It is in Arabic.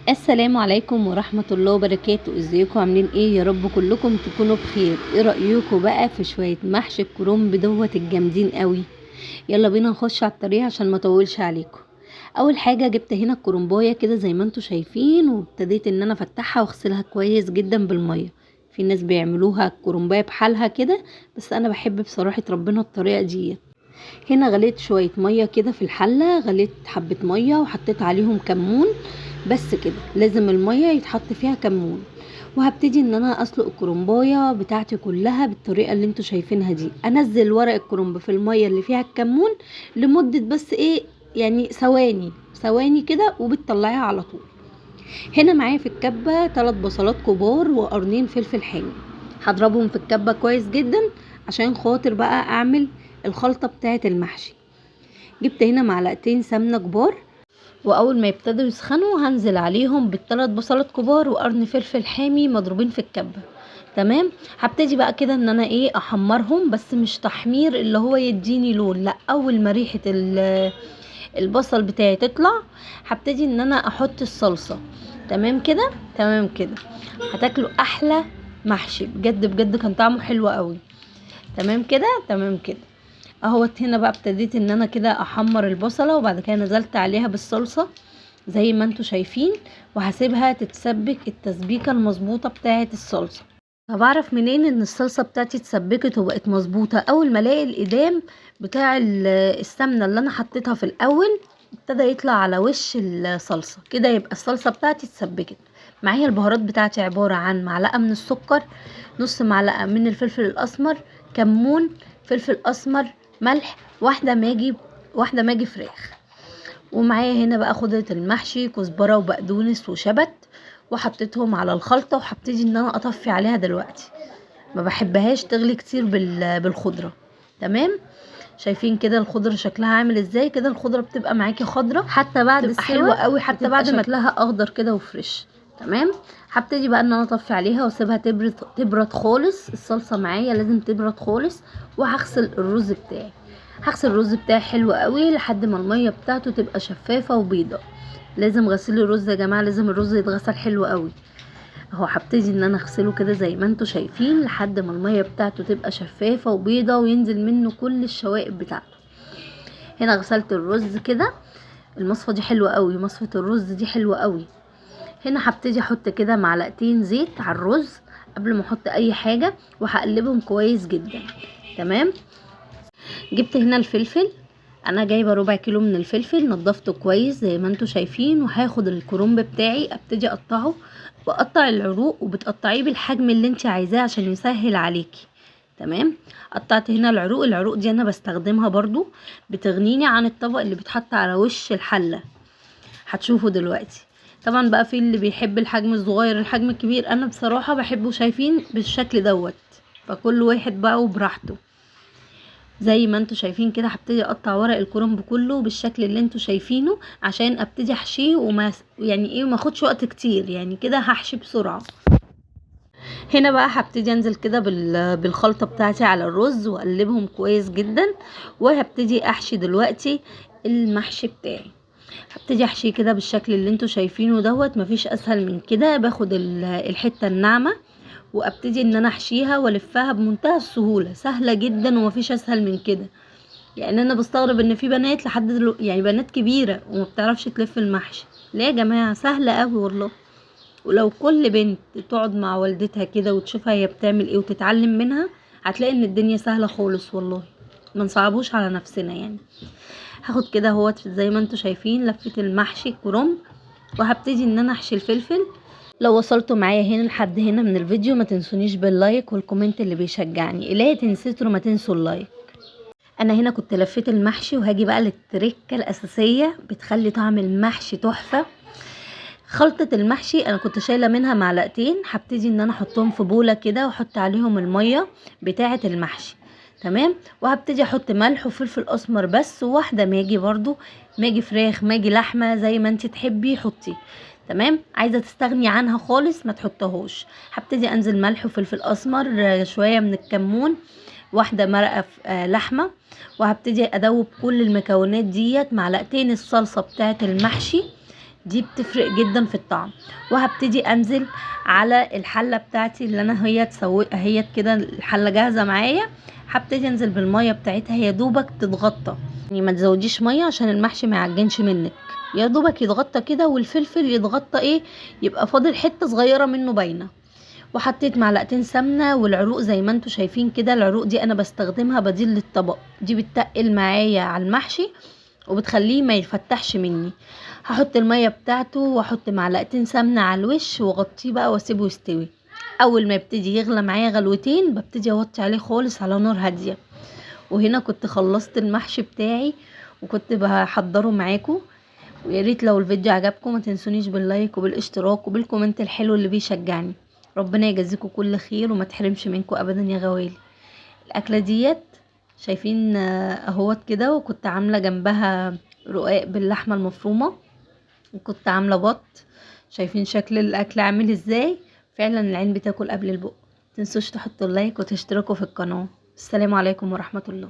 السلام عليكم ورحمة الله وبركاته. ازيكم عاملين ايه؟ يا رب كلكم تكونوا بخير. ايه رأيكم بقى في شوية محشي الكرنب الجامدين قوي؟ يلا بينا نخش على الطريقة عشان ما اطولش عليكم. اول حاجة جبت هنا الكرنبايه كده زي ما انتوا شايفين، وابتديت ان انا افتحها واغسلها كويس جدا بالمية. في ناس بيعملوها الكرنبايه بحالها كده، بس انا بحب بصراحة ربنا الطريقة دي. هنا غليت شوية مية كده في الحلة، غليت حبة مية وحطيت عليهم كمون. بس كده لازم المية يتحط فيها كمون. وهبتدي ان انا اسلق الكرنبايه بتاعتي كلها بالطريقه اللي انتوا شايفينها دي. انزل ورق الكرنب في الميه اللي فيها الكمون لمده بس ايه، يعني ثواني كده وبتطلعيها على طول. هنا معايا في الكبه 3 بصلات كبار وقرنين فلفل حامي. هضربهم في الكبه كويس جدا عشان خاطر بقى اعمل الخلطه بتاعه المحشي. جبت هنا معلقتين سمنه كبار، واول ما يبتدوا يسخنوا هنزل عليهم بالثلاث بصلات كبار وقرن فلفل حامي مضروبين في الكبه. تمام. هبتدي بقى كده ان انا ايه احمرهم، بس مش تحمير اللي هو يديني لون، لا، اول ما ريحه البصل بتاعي تطلع هبتدي ان انا احط الصلصه. تمام كده، تمام كده. هتاكلوا احلى محشي بجد بجد، كان طعمه حلو قوي. تمام كده، تمام كده. اهوت هنا بقى ابتديت ان انا كده احمر البصله، وبعد كده نزلت عليها بالصلصه زي ما انتوا شايفين، وهسيبها تتسبك التسبيكه المظبوطه بتاعه الصلصه. طب اعرف منين ان الصلصه بتاعتي اتسبكت وبقت مظبوطه؟ اول ما الاقي الادام بتاع السمنه اللي انا حطيتها في الاول ابتدى يطلع على وش الصلصه كده، يبقى الصلصه بتاعتي اتسبكت. معايا البهارات بتاعتي عباره عن معلقه من السكر، نص معلقه من الفلفل الاسمر، كمون، فلفل اسمر، ملح، واحده ماجي فراخ. ومعايا هنا بقى خضرة المحشي، كزبرة وبقدونس وشبت، وحطيتهم على الخلطة وهبتدي ان انا اطفي عليها دلوقتي. ما بحبهاش تغلي كتير بالخضرة. تمام. شايفين كده الخضرة شكلها عامل ازاي؟ كده الخضرة بتبقى معاكي خضرة حتى بعد السوا، حلوة قوي حتى بعد ما شكلها اخضر كده وفريش. تمام. هبتدي بقى ان انا اطفي عليها واسيبها تبرد خالص. الصلصة معايا لازم تبرد خالص. وهغسل الرز بتاعي. هغسل الرز بتاعي حلو قوي لحد ما المية بتاعته تبقى شفافة وبيضة. لازم غسيل الرز يا جماعة، لازم الرز يتغسل حلو قوي. اهو هبتدي ان انا اغسله كده زي ما انتوا شايفين لحد ما المية بتاعته تبقى شفافة وبيضة وينزل منه كل الشوائب بتاعته. هنا غسلت الرز كده. المصفى دي حلوة قوي، مصفة الرز دي حلوة قوي. هنا هبتدي احط كده معلقتين زيت على الرز قبل ما احط اي حاجة، وهقلبهم كويس جدا. تمام. جبت هنا الفلفل، انا جايبه ربع كيلو من الفلفل، نضفته كويس زي ما انتوا شايفين. وهاخد الكرنب بتاعي ابتدي اقطعه، واقطع العروق وبتقطعيه بالحجم اللي انت عايزاه عشان يسهل عليكي. تمام. قطعت هنا العروق دي انا بستخدمها برضو، بتغنيني عن الطبق اللي بيتحط على وش الحله. هتشوفوا دلوقتي. طبعا بقى في اللي بيحب الحجم الصغير الحجم الكبير، انا بصراحه بحبه شايفين بالشكل دوت. فكل واحد بقى وبراحته. زي ما انتوا شايفين كده هبتدي اقطع ورق الكرنب كله بالشكل اللي انتوا شايفينه عشان ابتدي احشيه، وما يعني ايه ما اخدش وقت كتير، يعني كده هحشي بسرعه. هنا بقى هبتدي انزل كده بالخلطه بتاعتي على الرز واقلبهم كويس جدا. وهبتدي احشي دلوقتي المحشي بتاعي. هبتدي احشيه كده بالشكل اللي انتوا شايفينه دوت. مفيش اسهل من كده. باخد الحته الناعمه وابتدي ان انا احشيها والفها بمنتهى السهوله، سهله جدا ومفيش اسهل من كده. يعني انا بستغرب ان في بنات لحد دلوقتي، يعني بنات كبيره وما بتعرفش تلف المحشي. ليه يا جماعه؟ سهله قوي والله. ولو كل بنت تقعد مع والدتها كده وتشوفها هي بتعمل ايه وتتعلم منها، هتلاقي ان الدنيا سهله خالص والله. ما نصعبوش على نفسنا يعني. هاخد كده اهوت زي ما انتوا شايفين لفه المحشي كرنب، وهبتدي ان انا احشي الفلفل. لو وصلتوا معايا هنا لحد هنا من الفيديو ما تنسونيش باللايك والكومنت اللي بيشجعني. لا تنسوا ما تنسوا اللايك. انا هنا كنت لفيت المحشي، وهاجي بقى للتركه الاساسيه بتخلي طعم المحشي تحفه. خلطه المحشي انا كنت شايله منها معلقتين، هبتدي ان انا احطهم في بوله كده واحط عليهم الميه بتاعه المحشي. تمام. وهبتدي احط ملح وفلفل اسمر بس، وواحده ماجي برضو، ماجي فراخ ماجي لحمه زي ما انت تحبي حطي. تمام. عايزه تستغني عنها خالص ما تحطهوش. هبتدي انزل ملح وفلفل اسمر، شويه من الكمون، واحده مرقه لحمه. وهبتدي ادوب كل المكونات ديت، معلقتين الصلصه بتاعه المحشي دي بتفرق جدا في الطعم. وهبتدي انزل على الحله بتاعتي اللي انا هي كده الحله جاهزه معايا. هبتدي انزل بالميه بتاعتها، يا دوبك تتغطى، يعني ما تزوديش ميه عشان المحشي ما يعجنش منك، يا دوبك يتغطى كده، والفلفل يتغطى يبقى فاضل حته صغيره منه باينه. وحطيت معلقتين سمنه، والعروق زي ما انتوا شايفين كده، العروق دي انا بستخدمها بديل للطبق، دي بتتقل معايا على المحشي وبتخليه ما يفتحش مني. هحط الميه بتاعته واحط معلقتين سمنه على الوش واغطيه بقى واسيبه يستوي. اول ما يبتدي يغلى معايا غلوتين ببتدي اوطي عليه خالص على نار هاديه. وهنا كنت خلصت المحشي بتاعي وكنت بحضره معاكم. ويا ريت لو الفيديو عجبكم ما تنسونيش باللايك وبالاشتراك وبالكومنت الحلو اللي بيشجعني. ربنا يجازيكم كل خير وما تحرمش منكم ابدا يا غوالي. الاكله ديت شايفين اهوت كده، وكنت عامله جنبها رقاق باللحمه المفرومه، وكنت عامله بط. شايفين شكل الاكل عامل ازاي؟ فعلا العين بتاكل قبل البق. متنسوش تحطوا اللايك وتشتركوا في القناه. السلام عليكم ورحمه الله.